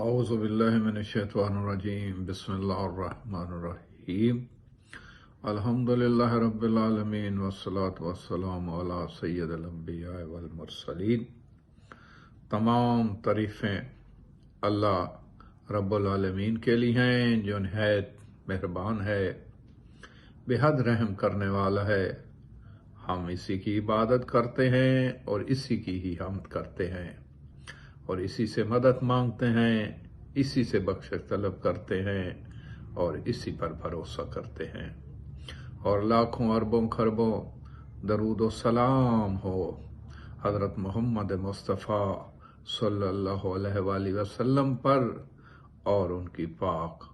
أعوذ بالله من الشيطان الرجيم بسم الله الرحمن الرحيم الحمد لله رب العالمين والصلاة والسلام على سید الانبیاء والمرسلین۔ تمام تعریفیں اللہ رب العالمین کے لیے ہیں جو نہایت مہربان ہے، بے حد رحم کرنے والا ہے۔ ہم اسی کی عبادت کرتے ہیں اور اسی کی ہی حمد کرتے ہیں اور اسی سے مدد مانگتے ہیں، اسی سے بخشش طلب کرتے ہیں اور اسی پر بھروسہ کرتے ہیں، اور لاکھوں اربوں خربوں درود و سلام ہو حضرت محمد مصطفیٰ صلی اللہ علیہ وآلہ وسلم پر اور ان کی پاک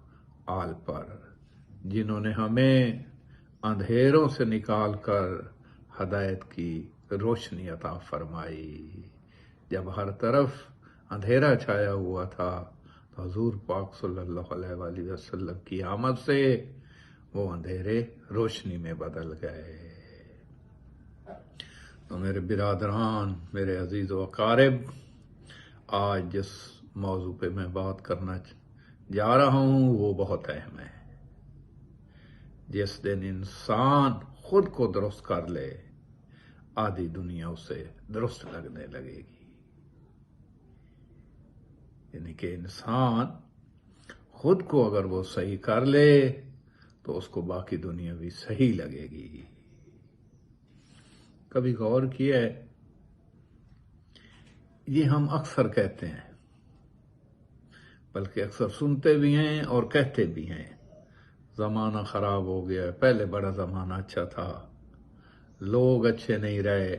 آل پر، جنہوں نے ہمیں اندھیروں سے نکال کر ہدایت کی روشنی عطا فرمائی۔ جب ہر طرف اندھیرا چھایا ہوا تھا تو حضور پاک صلی اللہ علیہ وآلہ وسلم کی آمد سے وہ اندھیرے روشنی میں بدل گئے۔ تو میرے برادران، میرے عزیز و اقارب، آج جس موضوع پہ میں بات کرنا جا رہا ہوں وہ بہت اہم ہے۔ جس دن انسان خود کو درست کر لے، آدھی دنیا اسے درست لگنے لگے گی۔ یعنی کہ انسان خود کو اگر وہ صحیح کر لے تو اس کو باقی دنیا بھی صحیح لگے گی۔ کبھی غور کیا ہے؟ یہ ہم اکثر کہتے ہیں، بلکہ اکثر سنتے بھی ہیں اور کہتے بھی ہیں، زمانہ خراب ہو گیا، پہلے بڑا زمانہ اچھا تھا، لوگ اچھے نہیں رہے،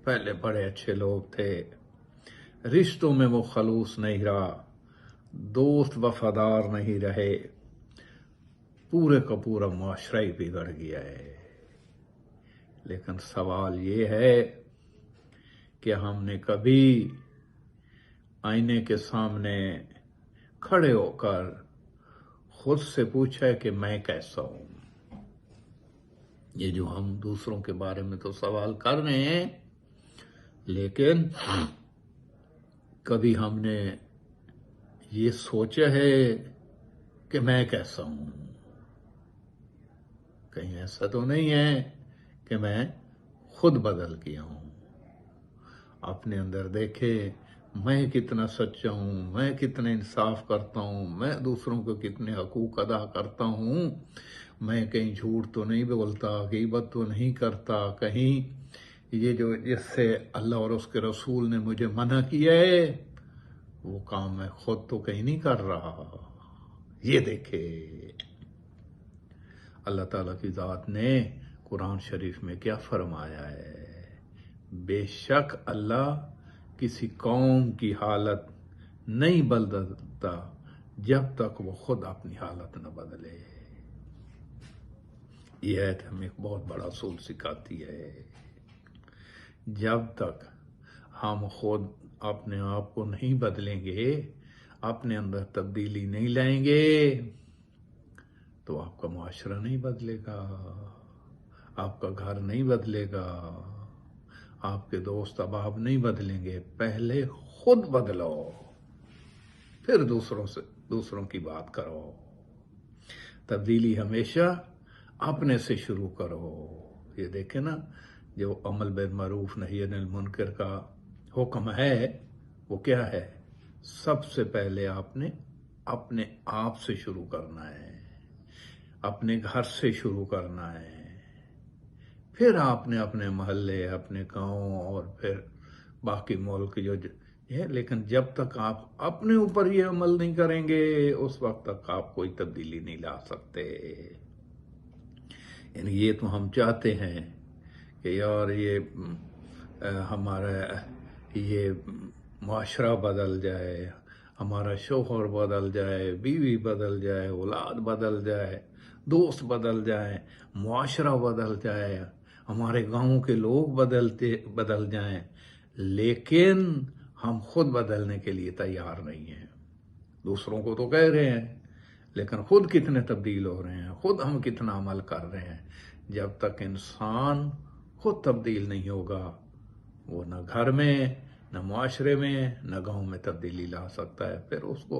پہلے بڑے اچھے لوگ تھے، رشتوں میں وہ خلوص نہیں رہا، دوست وفادار نہیں رہے، پورے کا پورا معاشرہ ہی بگڑ گیا ہے۔ لیکن سوال یہ ہے کہ ہم نے کبھی آئینے کے سامنے کھڑے ہو کر خود سے پوچھا ہے کہ میں کیسا ہوں؟ یہ جو ہم دوسروں کے بارے میں تو سوال کر رہے ہیں، لیکن کبھی ہم نے یہ سوچا ہے کہ میں کیسا ہوں؟ کہیں ایسا تو نہیں ہے کہ میں خود بدل گیا ہوں؟ اپنے اندر دیکھے، میں کتنا سچا ہوں، میں کتنا انصاف کرتا ہوں، میں دوسروں کو کتنے حقوق ادا کرتا ہوں، میں کہیں جھوٹ تو نہیں بولتا، غیبت تو نہیں کرتا، کہیں یہ جو جس سے اللہ اور اس کے رسول نے مجھے منع کیا ہے وہ کام میں خود تو کہیں نہیں کر رہا۔ یہ دیکھے اللہ تعالیٰ کی ذات نے قرآن شریف میں کیا فرمایا ہے، بے شک اللہ کسی قوم کی حالت نہیں بدلتا جب تک وہ خود اپنی حالت نہ بدلے۔ یہ آیت ہمیں ایک بہت بڑا اصول سکھاتی ہے، جب تک ہم خود اپنے آپ کو نہیں بدلیں گے، اپنے اندر تبدیلی نہیں لائیں گے، تو آپ کا معاشرہ نہیں بدلے گا، آپ کا گھر نہیں بدلے گا، آپ کے دوست احباب نہیں بدلیں گے۔ پہلے خود بدلو، پھر دوسروں کی بات کرو۔ تبدیلی ہمیشہ اپنے سے شروع کرو۔ یہ دیکھیں نا، جو عمل بالمعروف نہی عن المنکر کا حکم ہے وہ کیا ہے؟ سب سے پہلے آپ نے اپنے آپ سے شروع کرنا ہے، اپنے گھر سے شروع کرنا ہے، پھر آپ نے اپنے محلے، اپنے گاؤں اور پھر باقی ملک جو ہے۔ لیکن جب تک آپ اپنے اوپر یہ عمل نہیں کریں گے اس وقت تک آپ کوئی تبدیلی نہیں لا سکتے۔ یعنی یہ تو ہم چاہتے ہیں کہ یار یہ ہمارا یہ معاشرہ بدل جائے، ہمارا شوہر بدل جائے، بیوی بدل جائے، اولاد بدل جائے، دوست بدل جائیں، معاشرہ بدل جائے، ہمارے گاؤں کے لوگ بدل جائیں، لیکن ہم خود بدلنے کے لیے تیار نہیں ہیں۔ دوسروں کو تو کہہ رہے ہیں، لیکن خود کتنے تبدیل ہو رہے ہیں، خود ہم کتنا عمل کر رہے ہیں؟ جب تک انسان خود تبدیل نہیں ہوگا، وہ نہ گھر میں، نہ معاشرے میں، نہ گاؤں میں تبدیلی لا سکتا ہے۔ پھر اس کو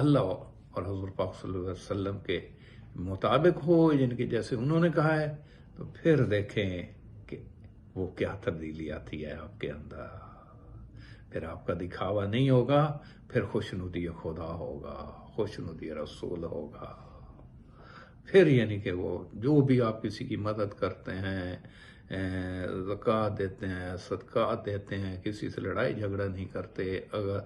اللہ اور حضور پاک صلی اللہ علیہ وسلم کے مطابق ہو، جن کی جیسے انہوں نے کہا ہے، تو پھر دیکھیں کہ وہ کیا تبدیلی آتی ہے آپ کے اندر۔ پھر آپ کا دکھاوا نہیں ہوگا، پھر خوشنودی خدا ہوگا، خوشنودی رسول ہوگا۔ پھر یعنی کہ وہ جو بھی آپ کسی کی مدد کرتے ہیں، زکوٰۃ دیتے ہیں، صدقات دیتے ہیں، کسی سے لڑائی جھگڑا نہیں کرتے، اگر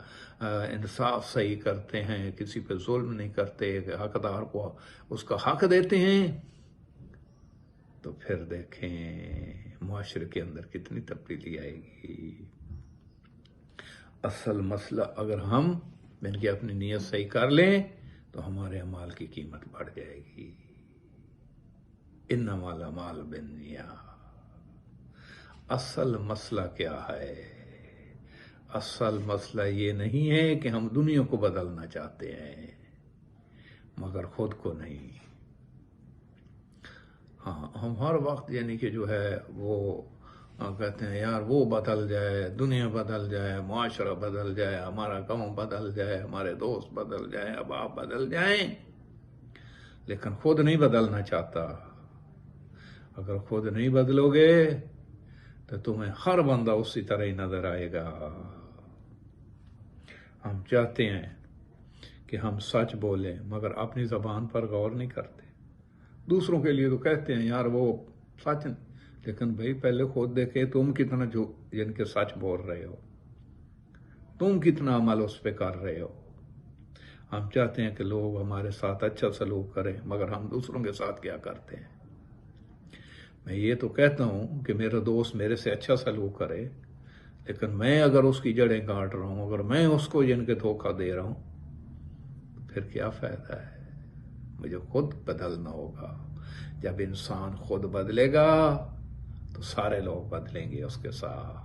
انصاف صحیح کرتے ہیں، کسی پہ ظلم نہیں کرتے، حقدار کو اس کا حق دیتے ہیں، تو پھر دیکھیں معاشرے کے اندر کتنی تبدیلی آئے گی۔ اصل مسئلہ اگر ہم ان کی اپنی نیت صحیح کر لیں تو ہمارے اعمال کی قیمت بڑھ جائے گی۔ انما الاعمال بالنیات۔ اصل مسئلہ کیا ہے؟ اصل مسئلہ یہ نہیں ہے کہ ہم دنیا کو بدلنا چاہتے ہیں مگر خود کو نہیں۔ ہاں، ہم ہر وقت یعنی کہ جو ہے وہ کہتے ہیں یار وہ بدل جائے، دنیا بدل جائے، معاشرہ بدل جائے، ہمارا گاؤں بدل جائے، ہمارے دوست بدل جائیں، اب آپ بدل جائیں، لیکن خود نہیں بدلنا چاہتا۔ اگر خود نہیں بدلو گے تو تمہیں ہر بندہ اسی طرح ہی نظر آئے گا۔ ہم چاہتے ہیں کہ ہم سچ بولیں مگر اپنی زبان پر غور نہیں کرتے۔ دوسروں کے لیے تو کہتے ہیں یار وہ سچ، لیکن بھئی پہلے خود دیکھے تم کتنا جو جن کے سچ بول رہے ہو، تم کتنا عمل اس پہ کر رہے ہو۔ ہم چاہتے ہیں کہ لوگ ہمارے ساتھ اچھا سلوک کریں مگر ہم دوسروں کے ساتھ کیا کرتے ہیں۔ میں یہ تو کہتا ہوں کہ میرا دوست میرے سے اچھا سلوک کرے، لیکن میں اگر اس کی جڑیں کاٹ رہا ہوں، اگر میں اس کو جن کے دھوکہ دے رہا ہوں، تو پھر کیا فائدہ ہے؟ مجھے خود بدلنا ہوگا۔ جب انسان خود بدلے گا تو سارے لوگ بدلیں گے اس کے ساتھ۔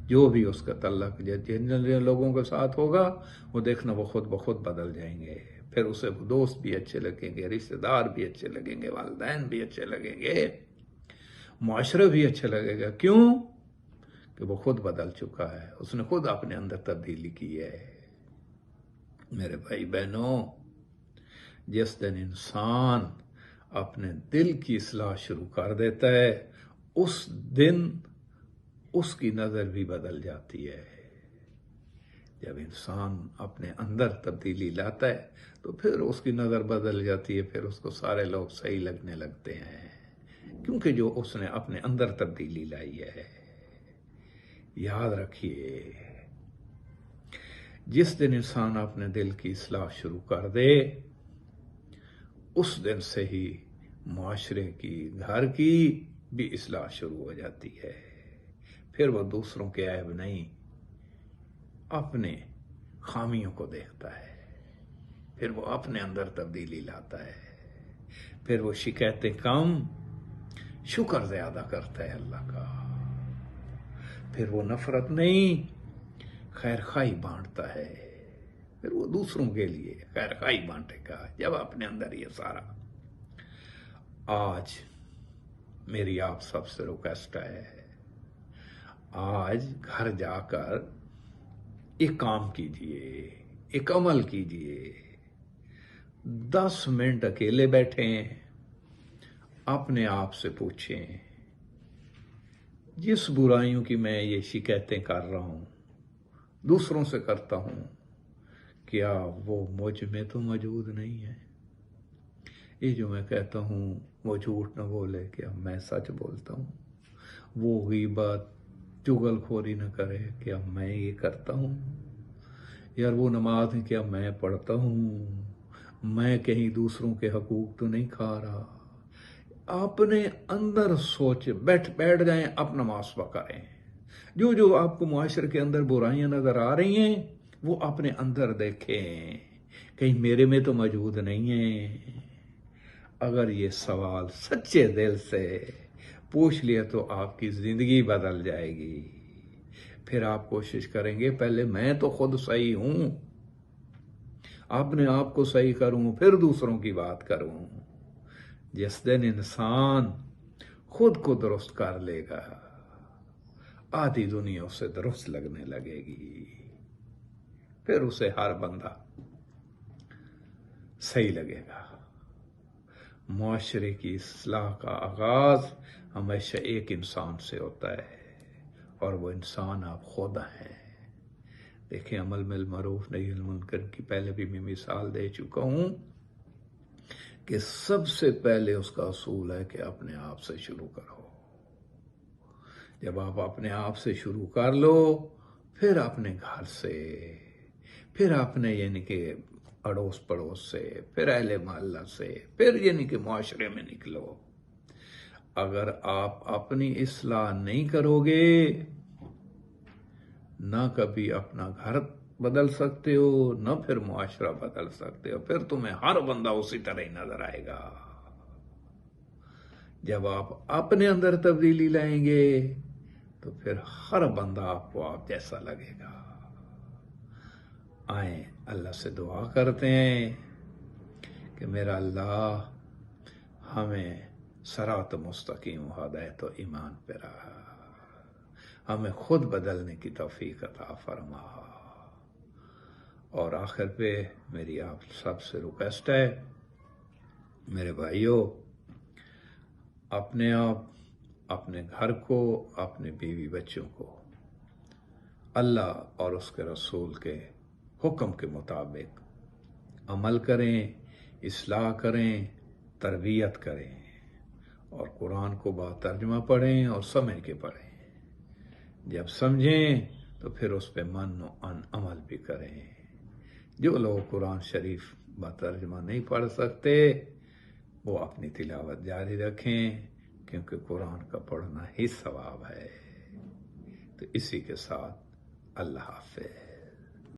جو بھی اس کا تعلق جن لوگوں کے ساتھ ہوگا وہ دیکھنا وہ خود بخود بدل جائیں گے۔ پھر اسے دوست بھی اچھے لگیں گے، رشتہ دار بھی اچھے لگیں گے، والدین بھی اچھے لگیں گے، معاشرہ بھی اچھا لگے گا۔ کیوں؟ کہ وہ خود بدل چکا ہے، اس نے خود اپنے اندر تبدیلی کی ہے۔ میرے بھائی بہنوں، جس دن انسان اپنے دل کی اصلاح شروع کر دیتا ہے اس دن اس کی نظر بھی بدل جاتی ہے۔ جب انسان اپنے اندر تبدیلی لاتا ہے تو پھر اس کی نظر بدل جاتی ہے، پھر اس کو سارے لوگ صحیح لگنے لگتے ہیں، کیونکہ جو اس نے اپنے اندر تبدیلی لائی ہے۔ یاد رکھیے، جس دن انسان اپنے دل کی اصلاح شروع کر دے اس دن سے ہی معاشرے کی، گھر کی بھی اصلاح شروع ہو جاتی ہے۔ پھر وہ دوسروں کے عیب نہیں، اپنے خامیوں کو دیکھتا ہے، پھر وہ اپنے اندر تبدیلی لاتا ہے، پھر وہ شکایتیں کم، شکر زیادہ کرتا ہے اللہ کا، پھر وہ نفرت نہیں، خیر خواہی بانٹتا ہے، پھر وہ دوسروں کے لیے خیر خواہی بانٹے گا جب اپنے اندر یہ سارا۔ آج میری آپ سب سے ریکویسٹ ہے، آج گھر جا کر ایک کام کیجئے، ایک عمل کیجئے، 10 منٹ اکیلے بیٹھیں، اپنے آپ سے پوچھیں جس برائیوں کی میں یہ شکایتیں کر رہا ہوں، دوسروں سے کرتا ہوں، کیا وہ مجھ میں تو موجود نہیں ہے؟ یہ جو میں کہتا ہوں وہ جھوٹ نہ بولے، کیا میں سچ بولتا ہوں؟ وہ غیبت چغل خوری نہ کرے، کیا میں یہ کرتا ہوں؟ یار وہ نماز کیا میں پڑھتا ہوں؟ میں کہیں دوسروں کے حقوق تو نہیں کھا رہا؟ اپنے اندر سوچ بیٹھ جائیں، اپنا محاسبہ کریں۔ جو آپ کو معاشرے کے اندر برائیاں نظر آ رہی ہیں وہ اپنے اندر دیکھیں، کہیں میرے میں تو موجود نہیں ہیں۔ اگر یہ سوال سچے دل سے پوچھ لیا تو آپ کی زندگی بدل جائے گی۔ پھر آپ کوشش کریں گے پہلے میں تو خود صحیح ہوں، اپنے آپ کو صحیح کروں، پھر دوسروں کی بات کروں۔ جس دن انسان خود کو درست کر لے گا آدھی دنیا اسے درست لگنے لگے گی۔ پھر اسے ہر بندہ صحیح لگے گا۔ معاشرے کی اصلاح کا آغاز ہمیشہ ایک انسان سے ہوتا ہے، اور وہ انسان آپ خود ہیں۔ دیکھیں، عمل بالمعروف نہی عن المنکر کی پہلے بھی میں مثال دے چکا ہوں کہ سب سے پہلے اس کا اصول ہے کہ اپنے آپ سے شروع کرو۔ جب آپ اپنے آپ سے شروع کر لو، پھر اپنے گھر سے، پھر اپنے یعنی کہ اڑوس پڑوس سے، پھر اہل محلہ سے، پھر یعنی کہ معاشرے میں نکلو۔ اگر آپ اپنی اصلاح نہیں کرو گے، نہ کبھی اپنا گھر بدل سکتے ہو، نہ پھر معاشرہ بدل سکتے ہو، پھر تمہیں ہر بندہ اسی طرح ہی نظر آئے گا۔ جب آپ اپنے اندر تبدیلی لائیں گے تو پھر ہر بندہ آپ کو آپ جیسا لگے گا۔ آئیں اللہ سے دعا کرتے ہیں کہ میرا اللہ ہمیں صراط مستقیم و ہدایت و ایمان پہ رہا، ہمیں خود بدلنے کی توفیق عطا فرما۔ اور آخر پہ میری آپ سب سے ریکویسٹ ہے، میرے بھائیوں، اپنے آپ، اپنے گھر کو، اپنے بیوی بچوں کو اللہ اور اس کے رسول کے حکم کے مطابق عمل کریں، اصلاح کریں، تربیت کریں، اور قرآن کو با ترجمہ پڑھیں اور سمجھ کے پڑھیں۔ جب سمجھیں تو پھر اس پہ من و عمل بھی کریں۔ جو لوگ قرآن شریف با ترجمہ نہیں پڑھ سکتے، وہ اپنی تلاوت جاری رکھیں، کیونکہ قرآن کا پڑھنا ہی ثواب ہے۔ تو اسی کے ساتھ اللہ حافظ۔